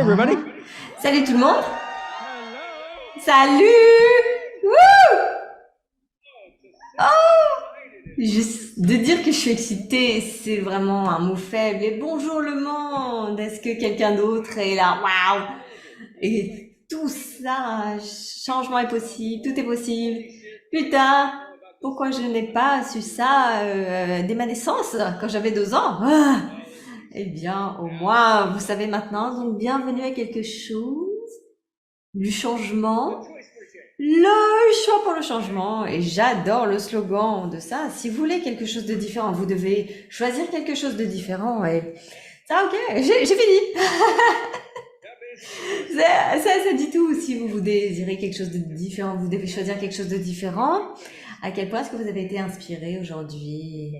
everybody. Salut tout le monde. Salut. Wouh. Juste de dire que je suis excitée, c'est vraiment un mot faible. Et bonjour le monde. Est-ce que quelqu'un d'autre est là? Waouh. Et tout ça, changement est possible, tout est possible. Putain, pourquoi je n'ai pas su ça dès ma naissance, quand j'avais 2 ans? Eh bien, au moins, vous savez maintenant. Donc, bienvenue à quelque chose du changement. Le choix pour le changement. Et j'adore le slogan de ça. Si vous voulez quelque chose de différent, vous devez choisir quelque chose de différent. Et ça, ok, j'ai fini. Ça dit tout. Si vous désirez quelque chose de différent, vous devez choisir quelque chose de différent. À quel point est-ce que vous avez été inspiré aujourd'hui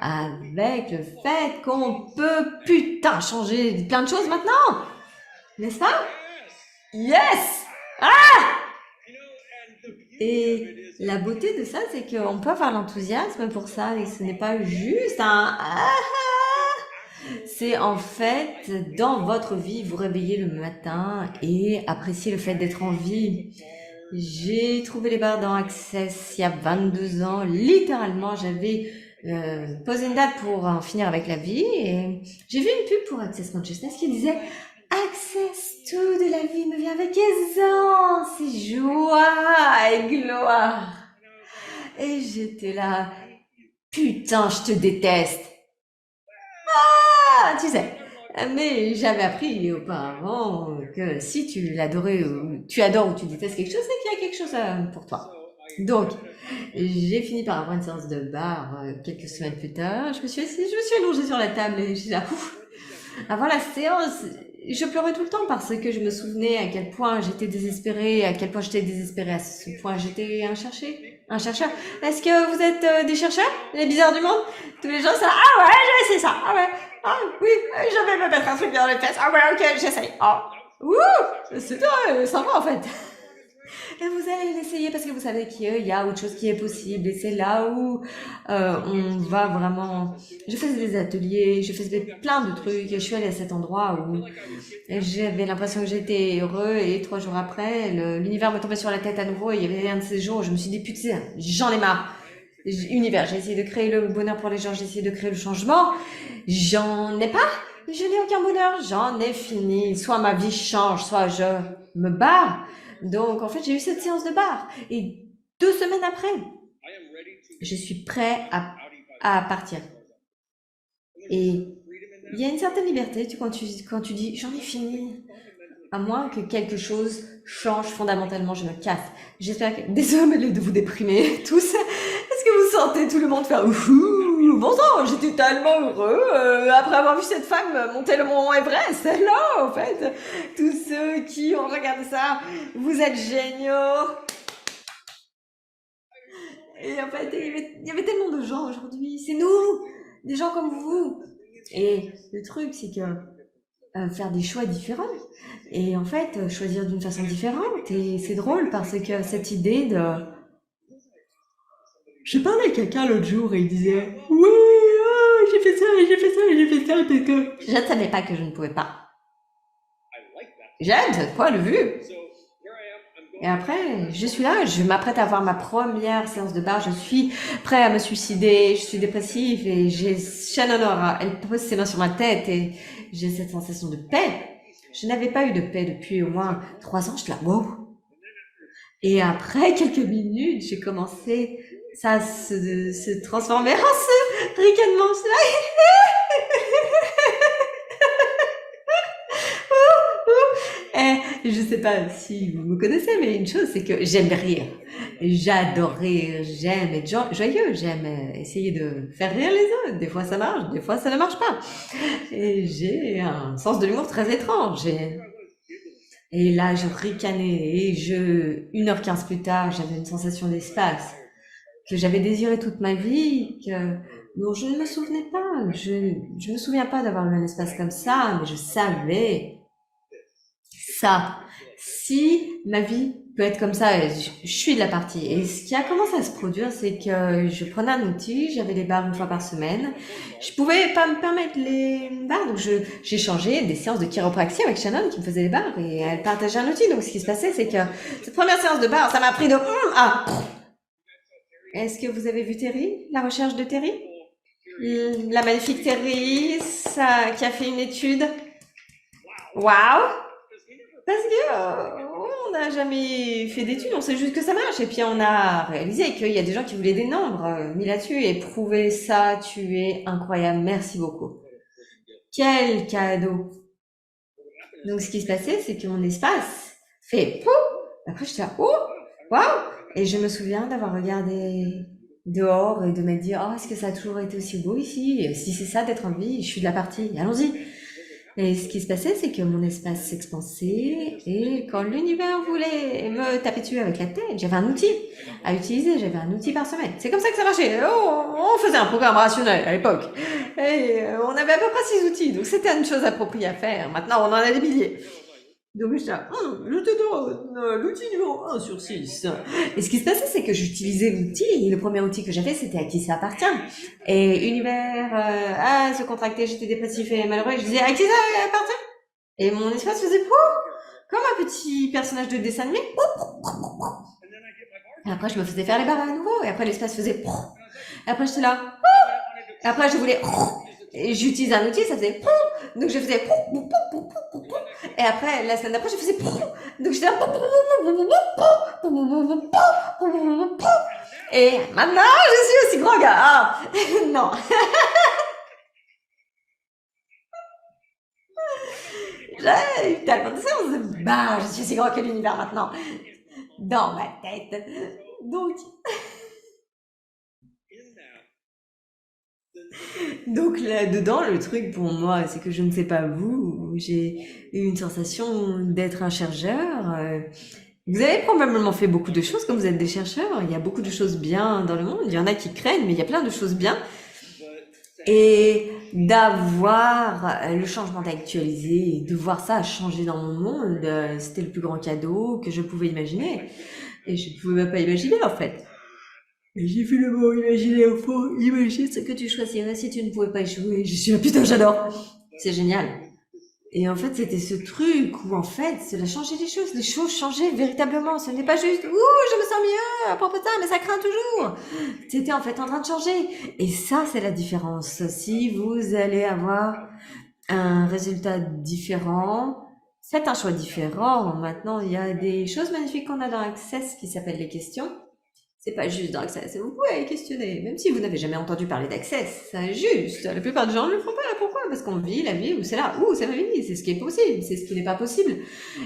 avec le fait qu'on peut, putain, changer plein de choses maintenant? N'est-ce pas? Yes! Et la beauté de ça, c'est qu'on peut avoir l'enthousiasme pour ça et ce n'est pas juste un c'est en fait dans votre vie, vous réveiller le matin et apprécier le fait d'être en vie. J'ai trouvé les bars dans Access il y a 22 ans. Littéralement, j'avais posé une date pour en finir avec la vie et j'ai vu une pub pour Access Consciousness qui disait Access tout de la vie me vient avec aisance et joie et gloire. Et j'étais là, putain, je te déteste. Tu sais. Mais j'avais appris auparavant que si tu l'adorais ou tu adores ou tu détestes quelque chose, c'est qu'il y a quelque chose pour toi. Donc, j'ai fini par avoir une séance de bar quelques semaines plus tard. Je me suis allongée sur la table et j'ai là, avant la séance, je pleurais tout le temps parce que je me souvenais à quel point j'étais désespérée, à quel point j'étais désespérée à ce point j'étais un chercheur. Est-ce que vous êtes des chercheurs, les bizarres du monde? Tous les gens ça, ah ouais, c'est ça, ah ouais, ah oui, je vais me mettre un truc dans les fesses, ah ouais, ok, j'essaye, ah, c'est sympa en fait. Et vous allez l'essayer parce que vous savez qu'il y a autre chose qui est possible et c'est là où on va vraiment... Je faisais des ateliers, je faisais plein de trucs, je suis allée à cet endroit où j'avais l'impression que j'étais heureux et 3 jours après, l'univers me tombait sur la tête à nouveau et il y avait un de ces jours où je me suis dit putain, j'en ai marre. Univers, j'ai essayé de créer le bonheur pour les gens, j'ai essayé de créer le changement, j'en ai pas, je n'ai aucun bonheur, j'en ai fini, soit ma vie change, soit je me barre. Donc en fait j'ai eu cette séance de bar et 2 semaines après, je suis prêt à partir. Et il y a une certaine liberté quand tu dis j'en ai fini, à moins que quelque chose change fondamentalement, je me casse. J'espère que... Désolée de vous déprimer tous. Est-ce que vous sentez tout le monde faire ouhou, bon sang, j'étais tellement heureux après avoir vu cette femme monter le mont Everest. Là, en fait, tous ceux qui ont regardé ça, vous êtes géniaux. Et en fait, il y avait tellement de gens aujourd'hui. C'est nous, des gens comme vous. Et le truc, c'est que faire des choix différents. Et en fait, choisir d'une façon différente. Et c'est drôle parce que cette idée de... J'ai parlé à quelqu'un l'autre jour et il disait oui, j'ai fait ça, j'ai fait ça, j'ai fait ça, parce que... Je ne savais pas que je ne pouvais pas. J'aime cette point de vue. Et après, je suis là, je m'apprête à avoir ma première séance de bar, je suis prêt à me suicider, je suis dépressive et j'ai Shannon O'Hara, elle pose ses mains sur ma tête et j'ai cette sensation de paix. Je n'avais pas eu de paix depuis au moins 3 ans, je suis là, wow. Et après quelques minutes, j'ai commencé ça se transformer en ce ricanement. Je sais pas si vous me connaissez, mais une chose, c'est que j'aime rire. J'adore rire, j'aime être joyeux, j'aime essayer de faire rire les autres. Des fois ça marche, des fois ça ne marche pas. Et j'ai un sens de l'humour très étrange. Et là, je ricanais et 1h15 plus tard, j'avais une sensation d'espace que j'avais désiré toute ma vie, dont je ne me souvenais pas. Je me souviens pas d'avoir eu un espace comme ça, mais je savais ça. si ma vie peut être comme ça, je suis de la partie. Et ce qui a commencé à se produire, c'est que je prenais un outil, j'avais les barres une fois par semaine. Je pouvais pas me permettre les barres, donc j'ai changé des séances de chiropraxie avec Shannon qui me faisait les barres et elle partageait un outil. Donc ce qui se passait, c'est que cette première séance de barres, ça m'a pris de ah. Est-ce que vous avez vu Terry, la recherche de Terry? La magnifique Terry, ça, qui a fait une étude. Waouh! Parce que on n'a jamais fait d'études, on sait juste que ça marche. Et puis on a réalisé qu'il y a des gens qui voulaient des nombres mis là-dessus et prouver ça, tu es incroyable, merci beaucoup. Quel cadeau! Donc ce qui se passait, c'est que mon espace fait pouf! Après j'étais là, oh! Waouh! Et je me souviens d'avoir regardé dehors et de me dire, oh, est-ce que ça a toujours été aussi beau ici? Et si c'est ça d'être en vie, je suis de la partie, allons-y! Et ce qui se passait, c'est que mon espace s'expansait et quand l'univers voulait me taper dessus avec la tête, j'avais un outil à utiliser, j'avais un outil par semaine. C'est comme ça que ça marchait. On faisait un programme rationnel à l'époque. Et on avait à peu près 6 outils, donc c'était une chose appropriée à faire. Maintenant, on en a des milliers. Donc je te donne l'outil numéro 1 sur 6. Et ce qui se passait, c'est que j'utilisais l'outil, et le premier outil que j'avais, c'était à qui ça appartient. Et univers se contractait, j'étais dépressif et malheureux, et je disais à qui ça appartient? Et mon espace faisait comme un petit personnage de dessin animé. Et après, je me faisais faire les barres à nouveau, et après, l'espace faisait et après, j'étais là. Et après, je voulais et j'utilise un outil, ça faisait donc je faisais et après la semaine d'après je faisais donc j'étais là et maintenant je suis aussi grand gars. Ah, non. J'ai eu tellement de séances de bah je suis aussi grand que l'univers maintenant dans ma tête. Donc Donc là-dedans, le truc pour moi, c'est que je ne sais pas vous, j'ai eu une sensation d'être un chercheur. Vous avez probablement fait beaucoup de choses comme vous êtes des chercheurs. Il y a beaucoup de choses bien dans le monde. Il y en a qui craignent, mais il y a plein de choses bien. Et d'avoir le changement d'actualiser, de voir ça changer dans mon monde, c'était le plus grand cadeau que je pouvais imaginer. Et je ne pouvais même pas imaginer en fait. Et j'ai vu le mot imaginer au fond. Imagine ce que tu choisirais si tu ne pouvais pas échouer. Je suis là, putain, j'adore. C'est génial. Et en fait, c'était ce truc où, en fait, cela changeait les choses changeaient véritablement. Ce n'est pas juste, ouh, je me sens mieux à propos de ça, mais ça craint toujours. C'était en fait en train de changer. Et ça, c'est la différence. Si vous allez avoir un résultat différent, faites un choix différent. Maintenant, il y a des choses magnifiques qu'on a dans Access qui s'appellent les questions. C'est pas juste dans Access, vous pouvez questionner, même si vous n'avez jamais entendu parler d'Access, c'est juste. La plupart des gens ne le font pas, pourquoi? Parce qu'on vit la vie où c'est là, c'est ma vie, c'est ce qui est possible, c'est ce qui n'est pas possible.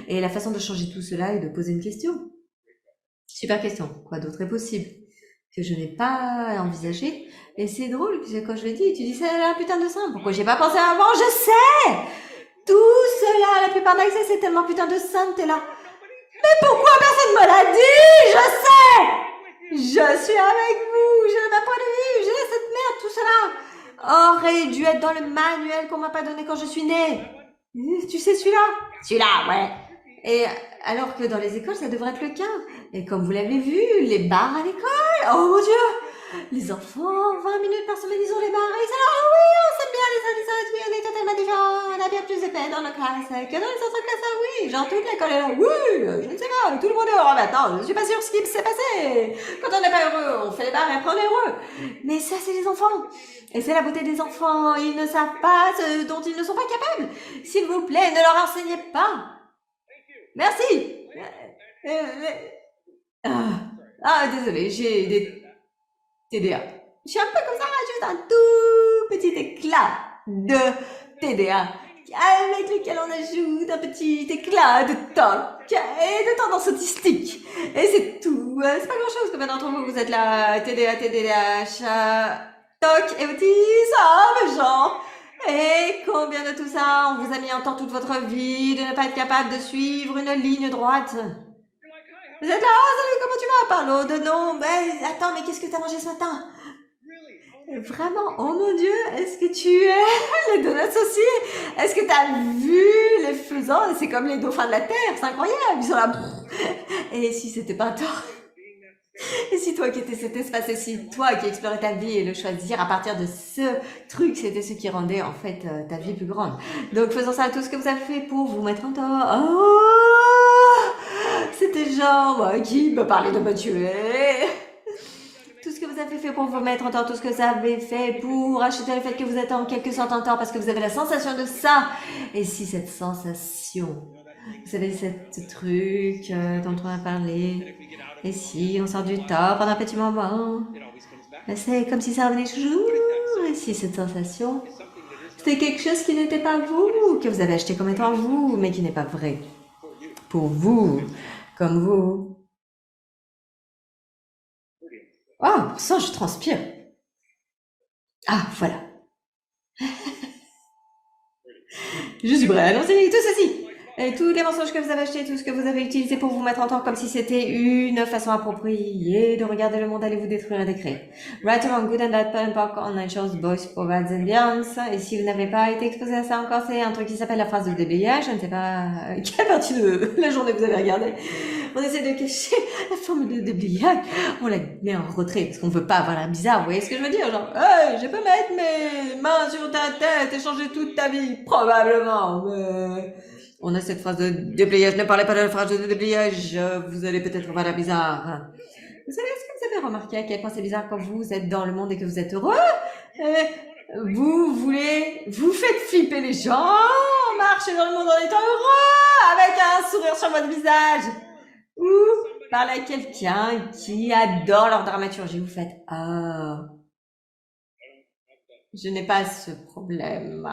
Et la façon de changer tout cela est de poser une question. Super question, quoi d'autre est possible? Que je n'ai pas envisagé. Et c'est drôle, parce que quand je l'ai dit, tu dis c'est la putain de simple. Pourquoi j'ai pas pensé avant? Je sais! Tout cela, la plupart d'Access, c'est tellement putain de simple, t'es là. Mais pourquoi personne me l'a dit? Je sais! Je suis avec vous, j'ai ma point de vue, j'ai cette merde, tout cela aurait dû être dans le manuel qu'on m'a pas donné quand je suis née. Tu sais celui-là? Celui-là, ouais. Et alors que dans les écoles, ça devrait être le cas. Et comme vous l'avez vu, les bars à l'école, oh mon Dieu, les enfants, 20 minutes par semaine, ils ont les bars. Et ils disent, oh oui, on s'aime bien les adolescents, oui, on est totalement différents, on a bien plus épais dans nos classes que dans les autres classes, oui. Genre toute l'école est là, oui, je ne sais pas, tout le monde est heureux maintenant, je ne suis pas sûre ce qui s'est passé. Quand on n'est pas heureux, on fait les bars et après on est heureux. Mais ça, c'est les enfants. Et c'est la beauté des enfants, ils ne savent pas ce dont ils ne sont pas capables. S'il vous plaît, ne leur enseignez pas. Merci. Désolé, j'ai des TDA. Je suis un peu comme ça, juste un tout petit éclat de TDA avec lequel on ajoute un petit éclat de TOC et de tendance autistique. Et c'est tout. C'est pas grand chose. Combien d'entre vous, vous êtes là, TDA, TDAH, TOC et autisme, genre. Et combien de tout ça, on vous a mis en temps toute votre vie de ne pas être capable de suivre une ligne droite? Vous êtes là, oh salut, comment tu vas? Parlons de nom. Mais attends, mais qu'est-ce que t'as mangé ce matin? Vraiment, oh mon Dieu, est-ce que tu es les donuts aussi? Est-ce que tu as vu les faisans? C'est comme les dauphins de la Terre, c'est incroyable, ils sont là. Et si c'était pas tort? Et si toi qui étais cet espace, et si toi qui explorais ta vie et le choisir à partir de ce truc, c'était ce qui rendait en fait ta vie plus grande. Donc faisons ça à tout ce que vous avez fait pour vous mettre en tort. Oh, c'était genre, qui me parlait de me tuer? Tout ce que vous avez fait pour vous mettre en tort, tout ce que vous avez fait pour acheter le fait que vous êtes en quelque sorte en tort parce que vous avez la sensation de ça. Et si cette sensation, vous savez, ce truc dont on a parlé, et si on sort du tort pendant un petit moment, c'est comme si ça revenait toujours. Et si cette sensation, c'était quelque chose qui n'était pas vous, que vous avez acheté comme étant vous, mais qui n'est pas vrai pour vous, comme vous. Oh, ça, je transpire. Ah, voilà. Je suis prêt à annoncer tout ceci. Et tous les mensonges que vous avez achetés, tout ce que vous avez utilisé pour vous mettre en tort comme si c'était une façon appropriée de regarder le monde aller vous détruire et décrire. Right or wrong, good and bad, Pun Park, online shows, boys, provides ambiance. Et si vous n'avez pas été exposé à ça encore, c'est un truc qui s'appelle la phrase de déblayage. Je ne sais pas quelle partie de la journée vous avez regardé. On essaie de cacher la forme de déblayage. On la met en retrait parce qu'on veut pas avoir l'air bizarre. Vous voyez ce que je veux dire? Genre, hey, je peux mettre mes mains sur ta tête et changer toute ta vie. Probablement, mais... On a cette phrase de déblayage. Ne parlez pas de la phrase de déblayage. Vous allez peut-être voir la bizarre. Vous savez, est-ce que vous avez remarqué à quel point c'est bizarre quand vous êtes dans le monde et que vous êtes heureux? Vous faites flipper les gens, marchez dans le monde en étant heureux, avec un sourire sur votre visage. Ou parlez à quelqu'un qui adore leur dramaturgie. Vous faites, ah, je n'ai pas ce problème.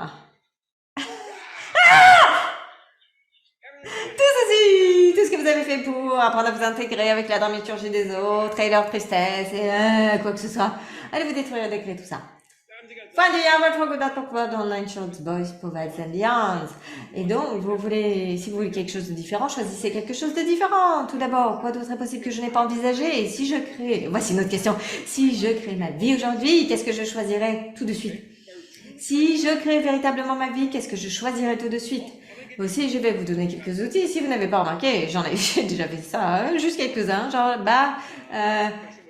Tout ce que vous avez fait pour apprendre à vous intégrer avec la dramaturgie des autres et leur tristesse et quoi que ce soit. Allez vous détruire et décrire tout ça. Finally, I will talk about Awkward Online Shorts Boys Provides Alliance. Et donc, si vous voulez quelque chose de différent, choisissez quelque chose de différent. Tout d'abord, quoi d'autre est possible que je n'ai pas envisagé? Et si je crée, voici une autre question. Si je crée ma vie aujourd'hui, qu'est-ce que je choisirais tout de suite? Si je crée véritablement ma vie, qu'est-ce que je choisirais tout de suite? Aussi, je vais vous donner quelques outils. Si vous n'avez pas remarqué, j'ai déjà fait ça, juste quelques-uns. Genre,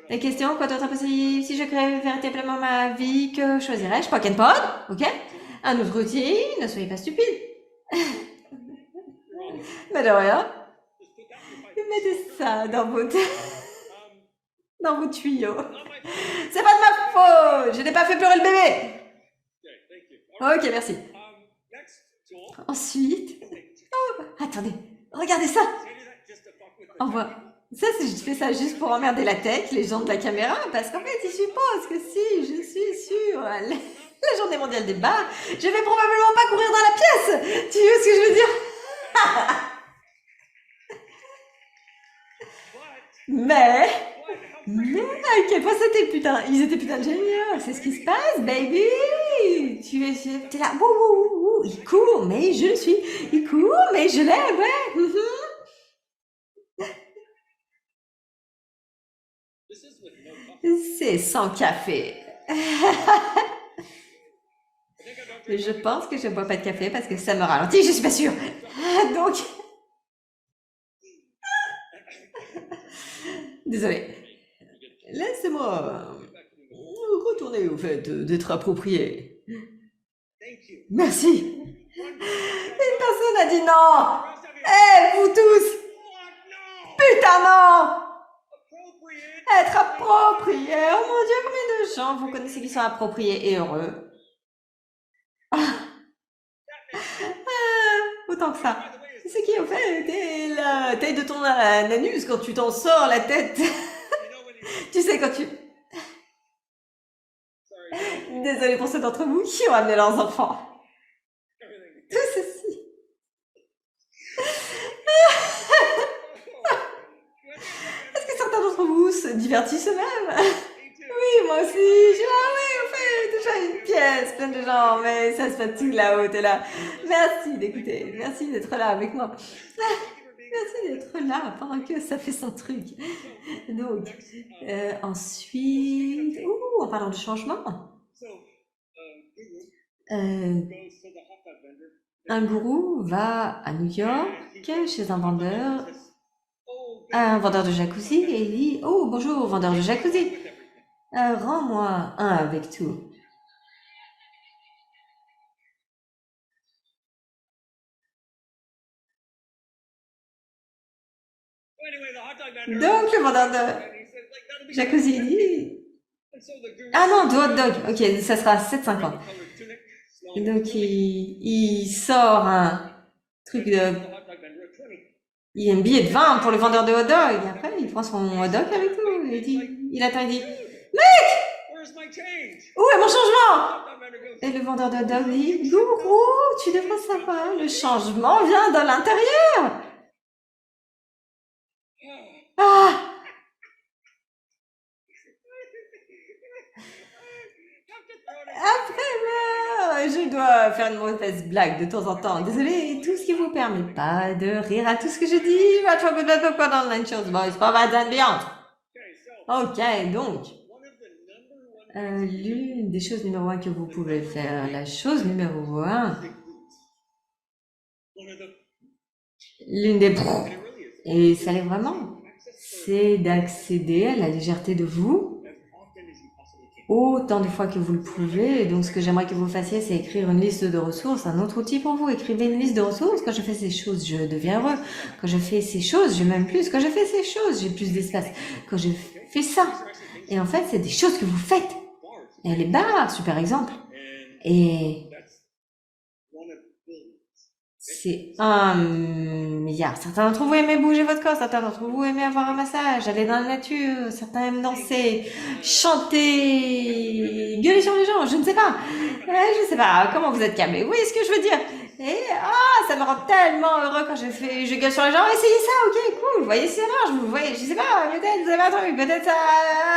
les questions, quoi d'autre est possible? Si je crée véritablement ma vie, que choisirais-je? Pocket Pod, ok? Un autre outil, ne soyez pas stupide. Mais de rien. Mettez ça dans vos tuyaux. C'est pas de ma faute. Je n'ai pas fait pleurer le bébé. Ok, merci. Ensuite, oh, attendez, regardez ça. Ça, je fais ça juste pour emmerder la tête, les gens de la caméra, parce qu'en fait, ils supposent que si je suis sur la journée mondiale des bars, je vais probablement pas courir dans la pièce. Tu vois ce que je veux dire? Mais à quel point ils étaient putain de géniaux. C'est ce qui se passe, baby. T'es là, wouh, il court, mais je le suis. Il court, mais je l'ai, ouais. C'est sans café. Je pense que je bois pas de café parce que ça me ralentit, je suis pas sûre. Donc, désolé. Laissez-moi retourner au fait d'être approprié. Merci. Une personne a dit non. Vous tous. Putain non. Être approprié. Oh mon Dieu, combien de gens vous connaissez qui sont appropriés et heureux? Autant que ça. C'est ce qui en fait est la taille de ton anus quand tu t'en sors la tête. Tu sais quand tu... Désolée pour ceux d'entre vous qui ont amené leurs enfants. Tout ceci. Est-ce que certains d'entre vous se divertissent eux-mêmes? Oui, moi aussi. Oui, on fait déjà une pièce, plein de gens, mais ça se passe tout là-haut, t'es là. Merci d'écouter, merci d'être là avec moi. Merci d'être là pendant que ça fait son truc. Donc, ensuite, en parlant de changement, Euh, un gourou va à New York chez un vendeur de jacuzzi et il dit: Oh, bonjour, vendeur de jacuzzi, rends-moi un avec tout. Donc, le vendeur de jacuzzi dit: Ah non, de hot dog, ok, ça sera 7,50. Donc, il sort un truc de. Il y a un billet de 20 pour le vendeur de hot dog. Et après, il prend son hot dog avec tout. Il attend, il dit: Où est mon changement? Et le vendeur de hot dog dit: Gourou, tu devrais savoir, le changement vient de l'intérieur. Ah! Après, je dois faire une mauvaise blague de temps en temps. Désolée, tout ce qui vous permet pas de rire à tout ce que je dis. Va te faire quoi dans la chose, boys, pas mal d'ambiance. Ok, donc, l'une des choses numéro 1 que vous pouvez faire, la chose numéro 1, l'une des... Et ça l'est vraiment, c'est d'accéder à la légèreté de vous autant de fois que vous le pouvez. Et donc, ce que j'aimerais que vous fassiez, c'est écrire une liste de ressources, un autre outil pour vous. Écrivez une liste de ressources. Quand je fais ces choses, je deviens heureux. Quand je fais ces choses, je m'aime plus. Quand je fais ces choses, j'ai plus d'espace. Quand je fais ça. Et en fait, c'est des choses que vous faites. Et les barres, super exemple. Et c'est 1 milliard. Certains d'entre vous aimez bouger votre corps, certains d'entre vous aimez avoir un massage, aller dans la nature, certains aiment danser, chanter, gueuler sur les gens, je ne sais pas. Je sais pas comment vous êtes câblés. Vous voyez ce que je veux dire? Et ça me rend tellement heureux quand je gueule sur les gens. Essayez ça, ok, cool. Vous voyez si ça marche, vous voyez, je sais pas, peut-être vous avez un truc, peut-être ça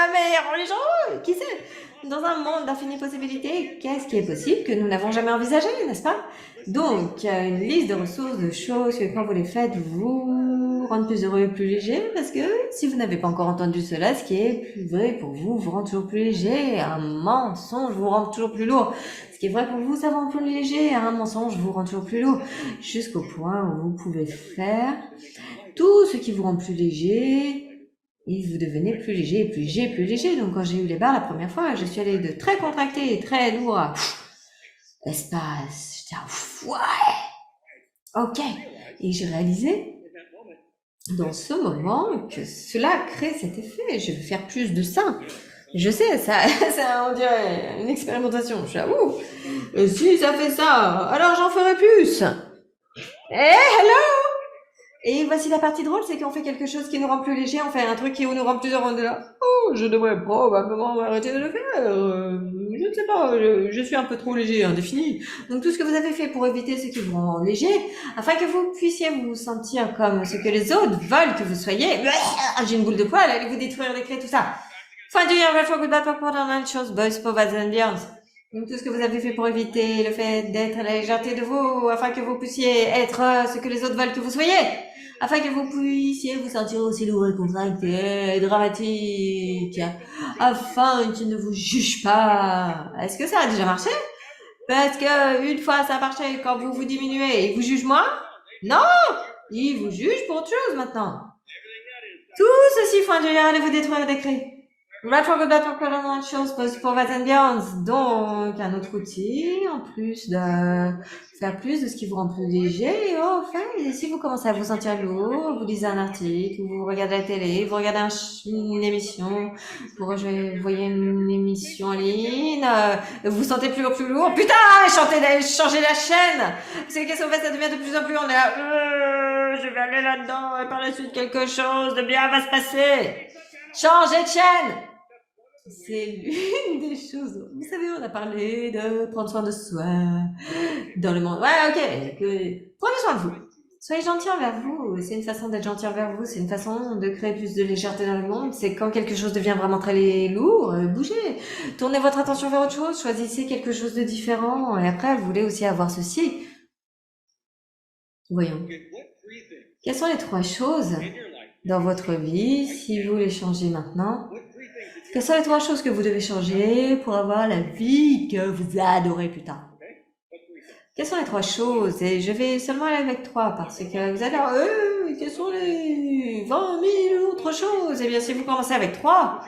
améliore les gens, qui sait? Dans un monde d'infinies possibilités, qu'est-ce qui est possible que nous n'avons jamais envisagé, n'est-ce pas? Donc, une liste de ressources, de choses que quand vous les faites, vous rendent plus heureux et plus léger, parce que si vous n'avez pas encore entendu cela, ce qui est plus vrai pour vous vous rend toujours plus léger. Un mensonge vous rend toujours plus lourd. Ce qui est vrai pour vous, ça vous rend plus léger. Un mensonge vous rend toujours plus lourd. Jusqu'au point où vous pouvez faire tout ce qui vous rend plus léger, et vous devenez plus léger, plus léger, plus léger. Donc, quand j'ai eu les barres la première fois, je suis allée de très contracté et très lourd à espace. J'étais ouais, ok. Et j'ai réalisé dans ce moment que cela crée cet effet. Je veux faire plus de ça. Je sais, ça, on dirait une expérimentation. Je suis là, ouh, et si ça fait ça, alors j'en ferai plus. Hello! Et voici la partie drôle, c'est qu'on fait quelque chose qui nous rend plus léger, on fait un truc qui nous rend plus heureux. On est là, oh, je devrais probablement arrêter de le faire. Je ne sais pas, je suis un peu trop léger, indéfini. Donc tout ce que vous avez fait pour éviter ce qui vous rend léger, afin que vous puissiez vous sentir comme ce que les autres veulent que vous soyez. J'ai une boule de poil, allez vous détruire les clés, tout ça. Fin du year, for good, bad, pour dans la chose, boys, pauvres and beyond. Donc tout ce que vous avez fait pour éviter le fait d'être à la légèreté de vous, afin que vous puissiez être ce que les autres veulent que vous soyez, afin que vous puissiez vous sentir aussi lourd et contracté, dramatique, afin qu'ils ne vous jugent pas. Est-ce que ça a déjà marché? Parce que une fois ça a marché, quand vous vous diminuez, ils vous jugent moins? Non! Ils vous jugent pour autre chose maintenant. Tout ceci font du allez vous détruire des cris. Chose pour Beyond. Donc, un autre outil, en plus de faire plus de ce qui vous rend plus léger. Et enfin, si vous commencez à vous sentir lourd, vous lisez un article, vous regardez la télé, vous regardez une émission, vous voyez une émission en ligne, vous vous sentez plus lourd. Putain, changez la chaîne! Parce que qu'est-ce qu'on fait? Ça devient de plus en plus, on est là, je vais aller là-dedans, et par la suite quelque chose de bien va se passer. Changez de chaîne! C'est l'une des choses. Vous savez, on a parlé de prendre soin de soi dans le monde. Ouais, ok. Prenez soin de vous. Soyez gentil envers vous. C'est une façon d'être gentil envers vous. C'est une façon de créer plus de légèreté dans le monde. C'est quand quelque chose devient vraiment très lourd, bougez. Tournez votre attention vers autre chose. Choisissez quelque chose de différent. Et après, vous voulez aussi avoir ceci. Voyons. Quelles sont les 3 choses dans votre vie, si vous les changez maintenant? Quelles sont les 3 choses que vous devez changer pour avoir la vie que vous adorez plus tard? Quelles sont les 3 choses? Et je vais seulement aller avec 3 parce que vous allez dire, quelles sont les 20 000 autres choses? Eh bien, si vous commencez avec 3,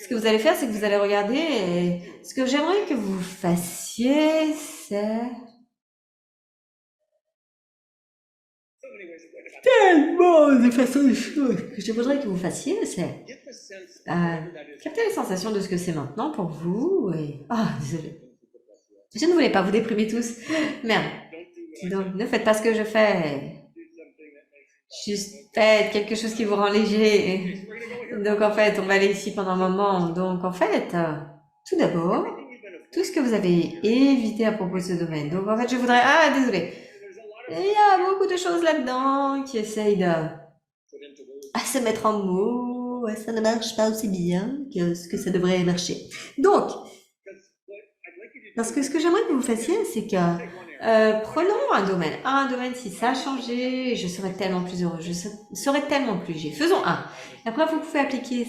ce que vous allez faire, c'est que vous allez regarder et ce que j'aimerais que vous fassiez, c'est tellement de façons de choses que je voudrais que vous fassiez, c'est capter les sensations de ce que c'est maintenant pour vous et... Ah, désolé. Je ne voulais pas vous déprimer tous. Merde. Donc, ne faites pas ce que je fais. Juste faites quelque chose qui vous rend léger. Donc, en fait, on va aller ici pendant un moment. Donc, en fait, tout d'abord, tout ce que vous avez évité à propos de ce domaine. Donc, en fait, je voudrais... Ah, désolé. Il y a beaucoup de choses là-dedans qui essayent de se mettre en mots. Ça ne marche pas aussi bien que ce que ça devrait marcher. Donc, parce que ce que j'aimerais que vous fassiez, c'est que prenons un domaine, si ça a changé, je serais tellement plus heureux, je serais tellement plus léger. Faisons un. Et après, vous pouvez appliquer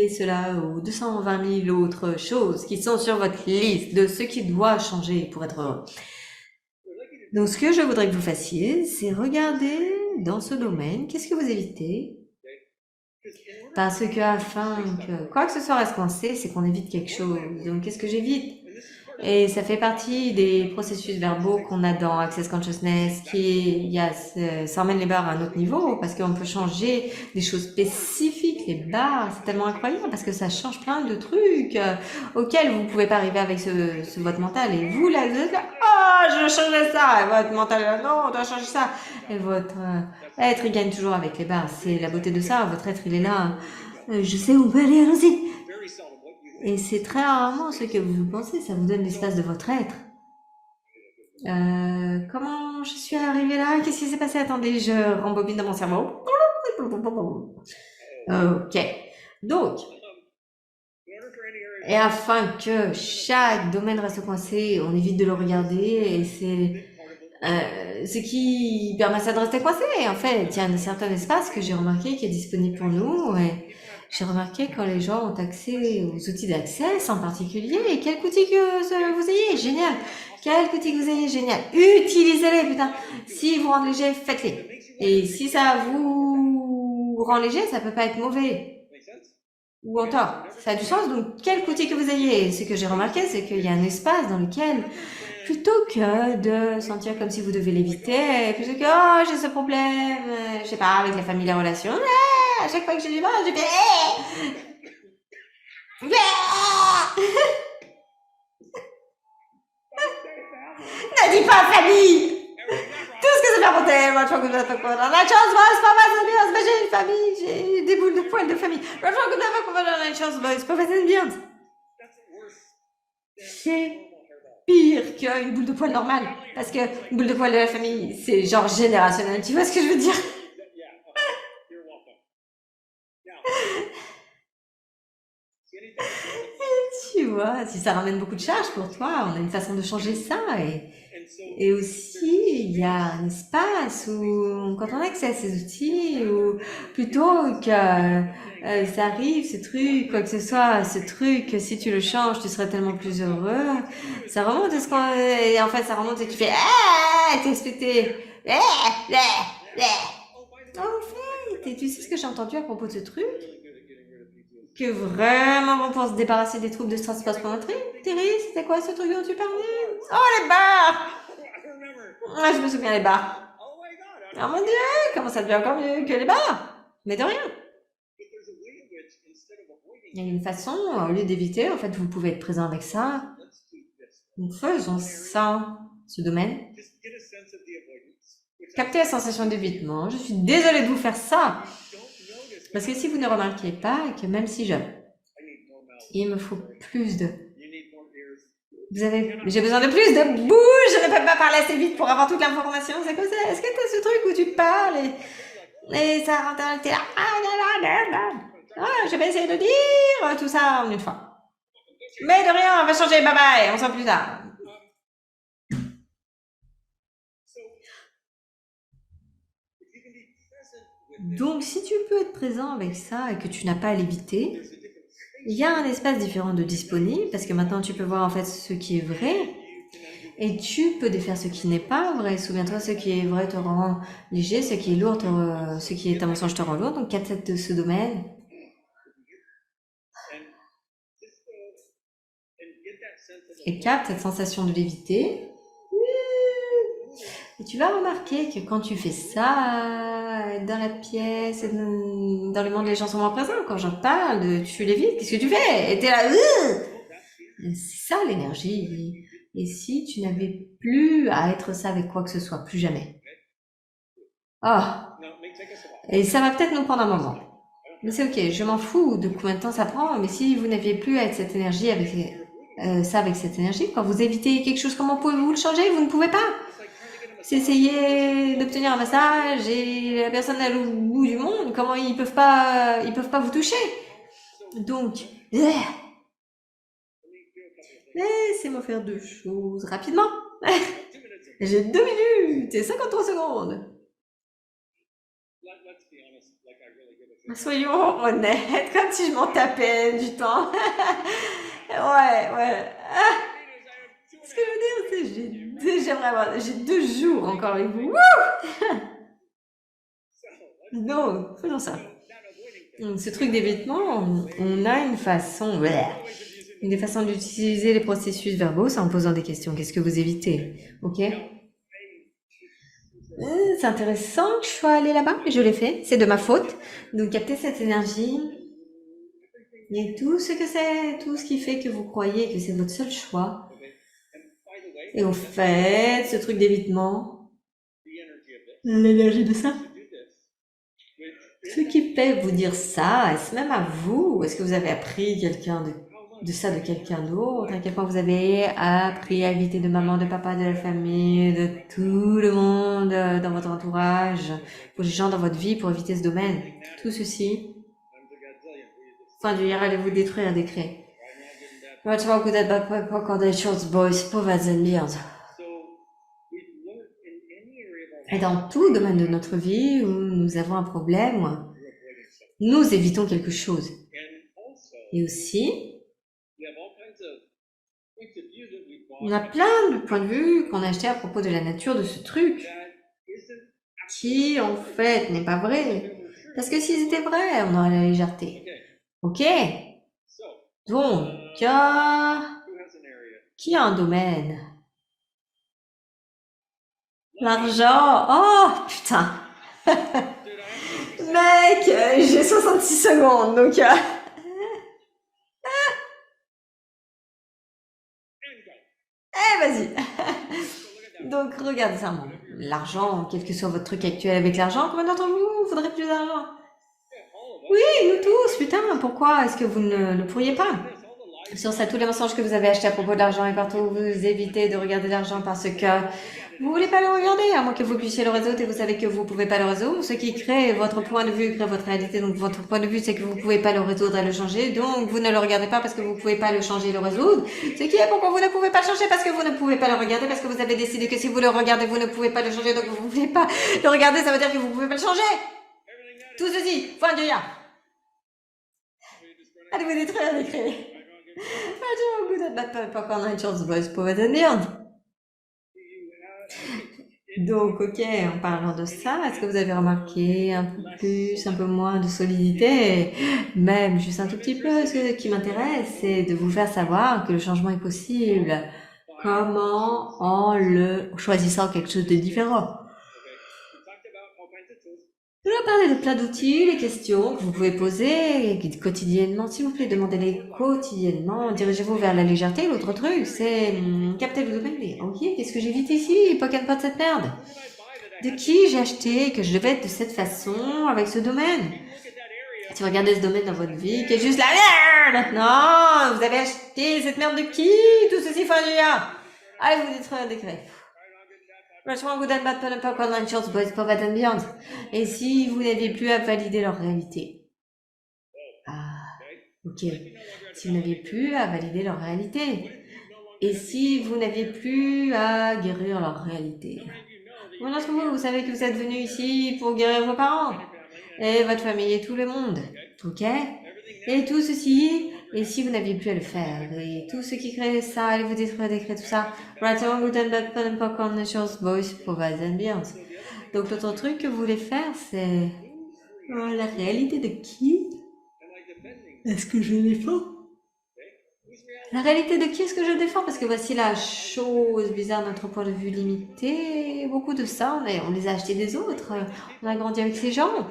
cela aux 220 000 autres choses qui sont sur votre liste de ce qui doit changer pour être heureux. Donc, ce que je voudrais que vous fassiez, c'est regarder dans ce domaine, qu'est-ce que vous évitez? Parce que afin que quoi que ce soit reste coincé, c'est qu'on évite quelque chose. Donc, qu'est-ce que j'évite? Et ça fait partie des processus verbaux qu'on a dans Access Consciousness, ça emmène les barres à un autre niveau, parce qu'on peut changer des choses spécifiques. Les barres, c'est tellement incroyable, parce que ça change plein de trucs auxquels vous pouvez pas arriver avec votre mental. Et vous, là, vous êtes là, je changerai ça. Et votre mental, là, non, on doit changer ça. Et votre être, il gagne toujours avec les barres. C'est la beauté de ça. Votre être, il est là. Je sais où on peut aller, allons-y. Et c'est très rarement ce que vous pensez, ça vous donne l'espace de votre être. Comment je suis arrivée là? Qu'est-ce qui s'est passé? Attendez, je rembobine dans mon cerveau. Ok. Donc, et afin que chaque domaine reste coincé, on évite de le regarder et c'est ce qui permet ça de rester coincé. En fait, il y a un certain espace que j'ai remarqué qui est disponible pour nous et j'ai remarqué quand les gens ont accès aux outils d'accès en particulier, et quel outil que vous ayez, génial. Quel outil que vous ayez, génial. Utilisez-les, putain. Si vous rendent léger, faites-les. Et si ça vous rend léger, ça peut pas être mauvais. Ou en tort. Ça a du sens, donc quel outil que vous ayez. Ce que j'ai remarqué, c'est qu'il y a un espace dans lequel, plutôt que de sentir comme si vous devez l'éviter, plutôt que, j'ai ce problème, je sais pas, avec la famille, les relations, à chaque fois que j'ai du mal, je fais, ne dis pas famille! Tout ce que ça fait remonter, moi je crois que je vais pas la chance, moi c'est pas facile bien, mais j'ai une famille, j'ai des boules de poils de famille. Je crois que je vais pas la chance, c'est pas facile bien. C'est pire qu'une boule de poils normale. Parce que une boule de poils de la famille, c'est genre générationnel. Tu vois ce que je veux dire? Tu vois, si ça ramène beaucoup de charges pour toi, on a une façon de changer ça. Et aussi, il y a un espace où, quand on a accès à ces outils, ou plutôt que ça arrive, ce truc, quoi que ce soit, ce truc, si tu le changes, tu serais tellement plus heureux. Ça remonte à ce qu'on... Et en fait, ça remonte et tu fais... t'es expecté... En fait, et tu sais ce que j'ai entendu à propos de ce truc? Que vraiment bon pour se débarrasser des troubles de stress post-traumatique. Thierry, c'était quoi ce truc dont tu parlais? Oh, les barres! Ah, je me souviens les barres. Oh mon dieu, comment ça devient encore mieux que les barres? Mais de rien. Il y a une façon, au lieu d'éviter, en fait, vous pouvez être présent avec ça. Donc faisons ça, ce domaine. Captez la sensation d'évitement. Je suis désolée de vous faire ça. Parce que si vous ne remarquez pas que même si il me faut plus de... J'ai besoin de plus de bouche, je ne peux pas parler assez vite pour avoir toute l'information. C'est comme ça. Est-ce que tu as ce truc où tu parles et ça rentre, t'es là. Je vais essayer de dire tout ça en une fois. Mais de rien, on va changer. Bye bye, on se voit plus tard. Donc, si tu peux être présent avec ça et que tu n'as pas à l'éviter, il y a un espace différent de disponible parce que maintenant tu peux voir en fait ce qui est vrai et tu peux défaire ce qui n'est pas vrai. Souviens-toi, ce qui est vrai te rend léger, ce qui est lourd, ce qui est un mensonge te rend lourd. Donc capte ce domaine et capte cette sensation de léviter. Et tu vas remarquer que quand tu fais ça, dans la pièce, dans le monde, les gens sont moins présents. Quand j'en parle, tu lévites, qu'est-ce que tu fais? Et t'es là, c'est ça l'énergie. Et si tu n'avais plus à être ça avec quoi que ce soit, plus jamais. Ah, et ça va peut-être nous prendre un moment. Mais c'est ok, je m'en fous de combien de temps ça prend, mais si vous n'aviez plus à être cette énergie avec ça avec cette énergie, quand vous évitez quelque chose, comment pouvez-vous le changer? Vous ne pouvez pas. C'est essayer d'obtenir un massage et la personne à l'autre bout du monde, comment ils peuvent pas vous toucher. Donc, laissez-moi faire deux choses rapidement. J'ai 2 minutes et 53 secondes. Soyons honnêtes, comme si je m'en tapais du temps. ouais. Ce que je veux dire, c'est j'ai 2 jours encore avec vous. Donc, faisons ça. Ce truc d'évitement, on a une façon d'utiliser les processus verbaux, c'est en posant des questions. Qu'est-ce que vous évitez? Ok? C'est intéressant que je sois allée là-bas, mais je l'ai fait. C'est de ma faute. Donc, capter cette énergie et tout ce que c'est, tout ce qui fait que vous croyez que c'est votre seul choix. Et au fait, ce truc d'évitement, l'énergie de ça. Ce qui fait vous dire ça, est-ce même à vous? Est-ce que vous avez appris quelqu'un de ça de quelqu'un d'autre? À quel point vous avez appris à éviter de maman, de papa, de la famille, de tout le monde dans votre entourage, pour les gens dans votre vie, pour éviter ce domaine? Tout ceci. Enfin, du allez vous détruire des craies. Let's walk with that backpack on the shorts, boys, pauvres and Et dans tout domaine de notre vie où nous avons un problème, nous évitons quelque chose. Et aussi, on a plein de points de vue qu'on a achetés à propos de la nature de ce truc, qui en fait n'est pas vrai. Parce que s'ils étaient vrais, on aurait la légèreté. Ok? Donc, qui a un domaine? L'argent. Oh, putain. Mec, j'ai 66 secondes, donc... vas-y. Donc, regardez ça. L'argent, quel que soit votre truc actuel avec l'argent, combien d'entre vous faudrait plus d'argent? Oui, nous tous, putain, pourquoi est-ce que vous ne le pourriez pas? Sur ça, tous les mensonges que vous avez achetés à propos de l'argent et partout où vous évitez de regarder l'argent parce que vous voulez pas le regarder, à moins que vous puissiez le résoudre et vous savez que vous pouvez pas le résoudre. Ce qui crée votre point de vue crée votre réalité. Donc votre point de vue, c'est que vous pouvez pas le résoudre et le changer. Donc vous ne le regardez pas parce que vous pouvez pas le changer et le résoudre. Ce qui est pourquoi vous ne pouvez pas le changer parce que vous ne pouvez pas le regarder parce que vous avez décidé que si vous le regardez, vous ne pouvez pas le changer. Donc vous ne pouvez pas le regarder, ça veut dire que vous pouvez pas le changer. Tout ceci, fin du ya. Allez vous détruire les créer. Donc, ok, en parlant de ça, est-ce que vous avez remarqué un peu plus, un peu moins de solidité, même juste un tout petit peu? Ce qui m'intéresse, c'est de vous faire savoir que le changement est possible. Comment en le choisissant quelque chose de différent? On a parlé de plein d'outils, les questions que vous pouvez poser quotidiennement. S'il vous plaît, demandez-les quotidiennement. Dirigez-vous vers la légèreté. L'autre truc, c'est capter le domaine. Mais ok, qu'est-ce que j'évite ici? Pocket pas de cette merde. De qui j'ai acheté que je devais être de cette façon avec ce domaine? Si vous regardez ce domaine dans votre vie, qui est juste la merde! Non! Vous avez acheté cette merde de qui? Tout ceci fin du ya! Allez vous détruire un décret. Et si vous n'aviez plus à valider leur réalité? Ah, ok. Si vous n'aviez plus à valider leur réalité. Et si vous n'aviez plus à guérir leur réalité? Combien d'entre vous, vous savez que vous êtes venu ici pour guérir vos parents et votre famille et tout le monde, ok? Et tout ceci Et si vous n'aviez plus à le faire, et tout ce qui crée ça, allez vous détruire, décréter tout ça, right on, good and bad, fun and popcorn, nature's voice, provides ambiance. Donc l'autre truc que vous voulez faire, c'est la réalité de qui est-ce que je défends? La réalité de qui est-ce que je défends? Parce que voici la chose bizarre, notre point de vue limité. Beaucoup de ça, on les a achetés des autres. On a grandi avec ces gens.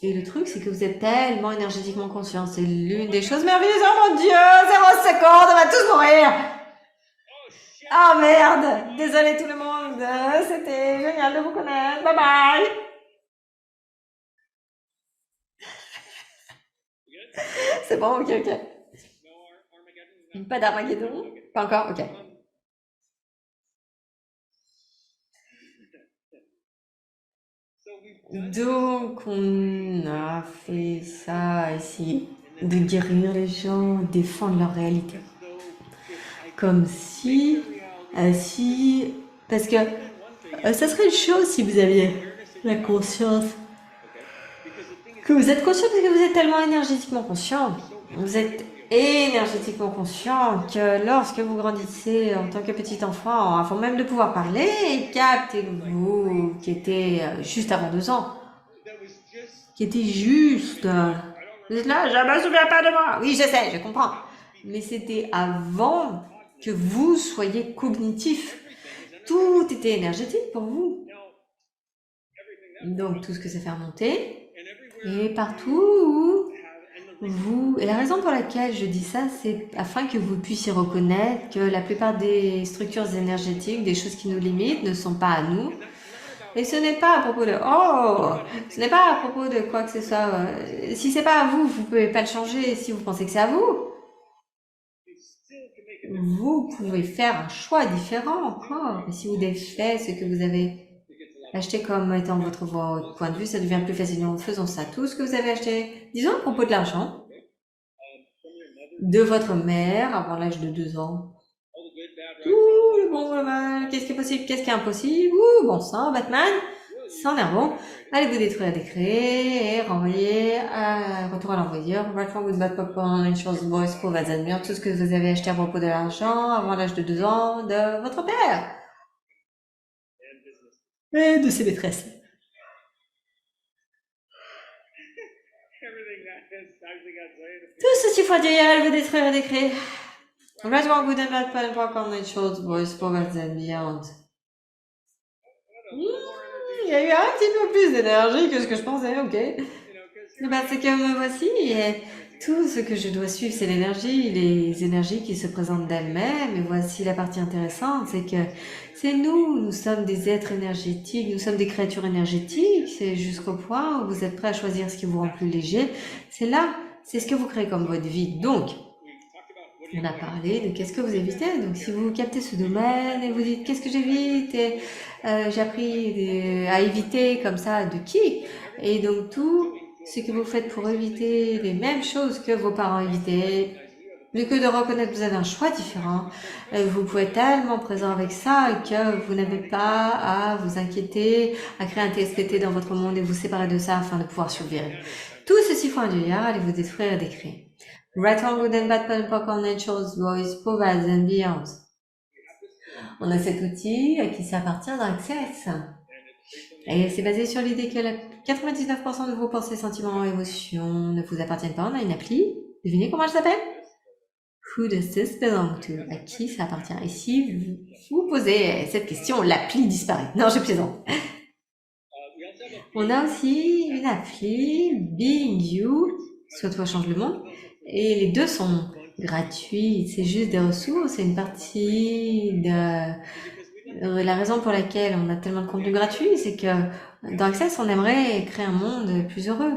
Et le truc, c'est que vous êtes tellement énergétiquement conscient. C'est l'une des choses merveilleuses. Oh mon Dieu, 0 secondes, on va tous mourir. Ah oh, merde, désolé tout le monde. C'était génial de vous connaître. Bye bye. C'est bon, ok, ok. Pas d'Armageddon? Pas encore? Ok. Donc, on a fait ça, essayer de guérir les gens, défendre leur réalité. Comme si, parce que ça serait une chose si vous aviez la conscience, que vous êtes conscient parce que vous êtes tellement énergétiquement conscient. Vous êtes énergétiquement conscient que lorsque vous grandissez en tant que petit enfant, avant même de pouvoir parler, captez-vous qui était juste avant 2 ans, qui était juste... vous êtes là, je me souviens pas de moi. Oui, je sais, je comprends. Mais c'était avant que vous soyez cognitif. Tout était énergétique pour vous. Donc tout ce que ça fait remonter. Et partout où et la raison pour laquelle je dis ça, c'est afin que vous puissiez reconnaître que la plupart des structures énergétiques, des choses qui nous limitent, ne sont pas à nous. Et ce n'est pas à propos de ce n'est pas à propos de quoi que ce soit. Si c'est pas à vous, vous pouvez pas le changer. Si vous pensez que c'est à vous, vous pouvez faire un choix différent encore. Et si vous défaites ce que vous avez acheté comme étant votre point de vue, ça devient plus facile. Nous faisons ça. Tout ce que vous avez acheté, disons à propos de l'argent, de votre mère avant l'âge de 2 ans. Tout le bon, le mal, qu'est-ce qui est possible, qu'est-ce qui est impossible, bon sang, Batman, sans nerveux. Allez vous détruire des créés et renvoyer retour à l'envoyeur. Right from with bad popcorn, insurance voice pour admire tout ce que vous avez acheté à propos de l'argent avant l'âge de 2 ans de votre père. Et de ses maîtresses. Tout ceci faut dire, allez vous détruire des créés. Right from good and bad popcorn, insurance voice pour admire. Il y a eu un petit peu plus d'énergie que ce que je pensais, ok. C'est que me voici, et tout ce que je dois suivre, c'est l'énergie, les énergies qui se présentent d'elles-mêmes. Et voici la partie intéressante, c'est que c'est nous sommes des êtres énergétiques, nous sommes des créatures énergétiques. C'est jusqu'au point où vous êtes prêts à choisir ce qui vous rend plus léger. C'est là, c'est ce que vous créez comme votre vie. Donc, on a parlé de qu'est-ce que vous évitez. Donc, si vous captez ce domaine et vous dites qu'est-ce que j'évite, et j'ai appris à éviter comme ça de qui. Et donc, tout ce que vous faites pour éviter les mêmes choses que vos parents évitaient, plus que de reconnaître que vous avez un choix différent, vous pouvez être tellement présent avec ça que vous n'avez pas à vous inquiéter, à créer un TSPT dans votre monde et vous séparer de ça afin de pouvoir survivre. Tout ceci faut un dieu, allez vous détruire et décrire. Right on good and bad popcorn nature's voice provides ambiance. On a cet outil qui s'appartient d'Access. Et c'est basé sur l'idée que 99% de vos pensées, sentiments, émotions ne vous appartiennent pas. On a une appli. Devinez comment elle s'appelle? Who does this belong to? À qui ça appartient? Et si vous posez cette question, l'appli disparaît. Non, je plaisante. On a aussi une appli, Being You, soit toi change le monde. Et les deux sont gratuits. C'est juste des ressources. C'est une partie de... La raison pour laquelle on a tellement de contenu gratuit, c'est que dans Access, on aimerait créer un monde plus heureux.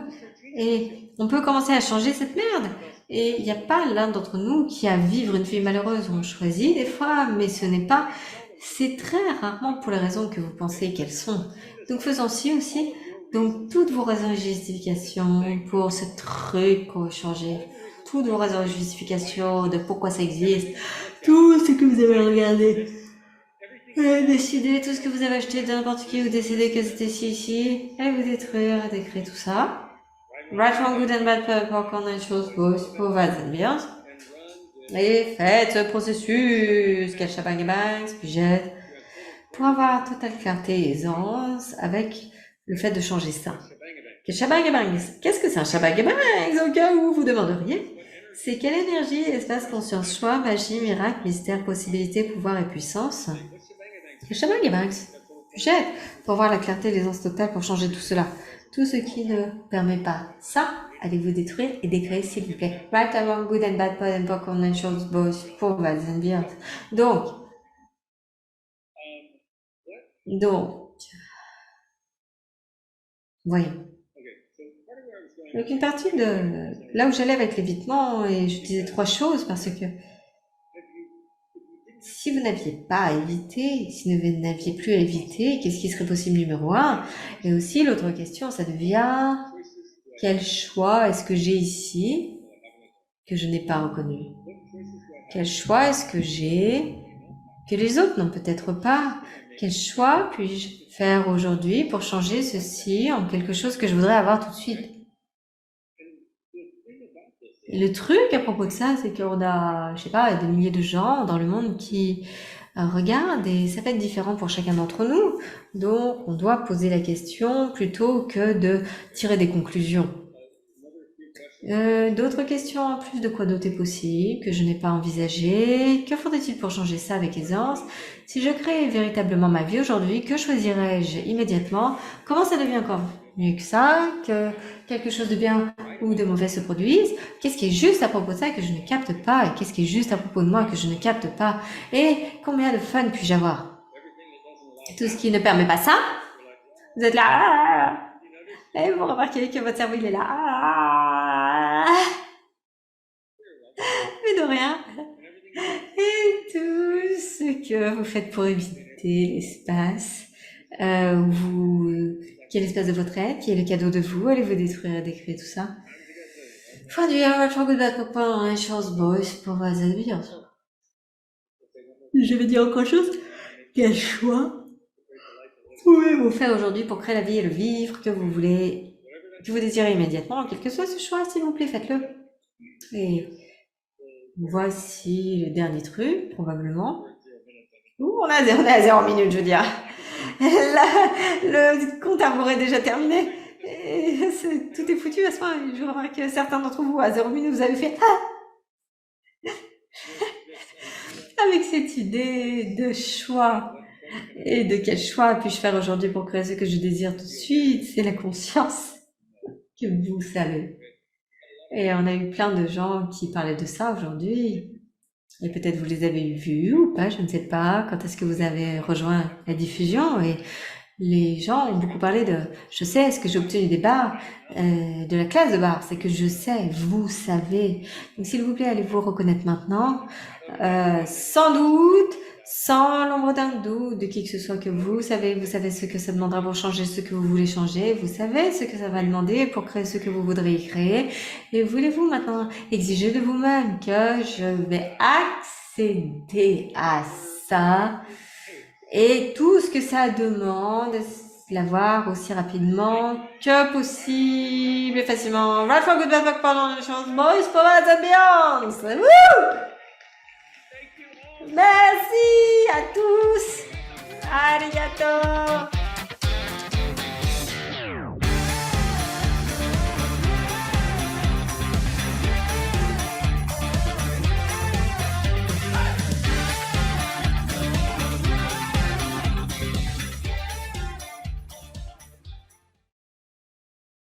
Et on peut commencer à changer cette merde. Et il n'y a pas l'un d'entre nous qui a vivre une vie malheureuse. On choisit des fois, mais ce n'est pas... C'est très rarement pour les raisons que vous pensez qu'elles sont. Donc faisons-ci aussi. Donc toutes vos raisons de justification pour ce truc qu'on veut changer, toutes vos raisons de justification de pourquoi ça existe, tout ce que vous avez regardé, décidez tout ce que vous avez acheté de n'importe qui, ou décidez que c'était ici, allez vous détruire, décrire tout ça. Right, wrong, good and bad, popcorn and chose, both, provides ambiance. Et faites ce processus, quel shabangabangs, puis jette, pour avoir totale clarté et aisance avec le fait de changer ça. Quel shabangabangs? Qu'est-ce que c'est un shabangabangs au cas où vous demanderiez? C'est quelle énergie, espace, conscience, choix, magie, miracle, mystère, possibilité, pouvoir et puissance? Quel shabangabangs? Jette, pour voir la clarté et l'aisance totale pour changer tout cela. Tout ce qui ne permet pas ça, allez-vous détruire et décréer s'il vous plaît. Right and wrong, good and bad, pod and poc, conventions, both, for bad and beyond. Donc, voyons. Donc une partie de là où j'allais avec l'évitement, et je disais 3 choses parce que si vous n'aviez pas à éviter, si vous n'aviez plus à éviter, qu'est-ce qui serait possible numéro 1? Et aussi l'autre question, ça devient quel choix est-ce que j'ai ici que je n'ai pas reconnu? Quel choix est-ce que j'ai que les autres n'ont peut-être pas? Quel choix puis-je faire aujourd'hui pour changer ceci en quelque chose que je voudrais avoir tout de suite? Et le truc à propos de ça, c'est qu'on a, je sais pas, des milliers de gens dans le monde qui regardent et ça va être différent pour chacun d'entre nous. Donc, on doit poser la question plutôt que de tirer des conclusions. D'autres questions en plus de quoi d'autre est possible, que je n'ai pas envisagé? Que faudrait-il pour changer ça avec aisance? Si je crée véritablement ma vie aujourd'hui, que choisirais-je immédiatement? Comment ça devient encore mieux que ça? Que quelque chose de bien ou de mauvais se produise? Qu'est-ce qui est juste à propos de ça que je ne capte pas? Et qu'est-ce qui est juste à propos de moi que je ne capte pas? Et combien de fun puis-je avoir? Tout ce qui ne permet pas ça, vous êtes là, et vous remarquez que votre cerveau il est là, mais de rien. Et tout ce que vous faites pour éviter l'espace, qui est l'espace de votre être, qui est le cadeau de vous, allez-vous détruire et décrire tout ça. For good bad copain, les choses boys pour vos amis. Je vais dire encore chose. Quel choix pouvez-vous faire aujourd'hui pour créer la vie et le vivre que vous voulez, que vous désirez immédiatement, quel que soit ce choix, s'il vous plaît, faites-le. Et voici le dernier truc, probablement. On est à 0 minutes, je veux dire. Là, le compte à rebours est déjà terminé. Et tout est foutu à ce point. Je remarque que certains d'entre vous, à 0 minutes, vous avez fait avec cette idée de choix. Et de quel choix puis-je faire aujourd'hui pour créer ce que je désire tout de suite? C'est la conscience que vous savez. Et on a eu plein de gens qui parlaient de ça aujourd'hui. Et peut-être vous les avez vus ou pas, je ne sais pas. Quand est-ce que vous avez rejoint la diffusion? Et les gens ont beaucoup parlé de « je sais ce que j'ai obtenu des bars, de la classe de bar, c'est que je sais, vous savez ». Donc s'il vous plaît, allez vous reconnaître maintenant. Sans doute, sans l'ombre d'un doute de qui que ce soit que vous savez ce que ça demandera pour changer ce que vous voulez changer, vous savez ce que ça va demander pour créer ce que vous voudriez créer, et voulez-vous maintenant exiger de vous-même que je vais accéder à ça, et tout ce que ça demande, l'avoir aussi rapidement que possible et facilement. Right for good, bad luck, pardon, les choses, boys, power, ambiance. Woo! Merci à tous. Arigato.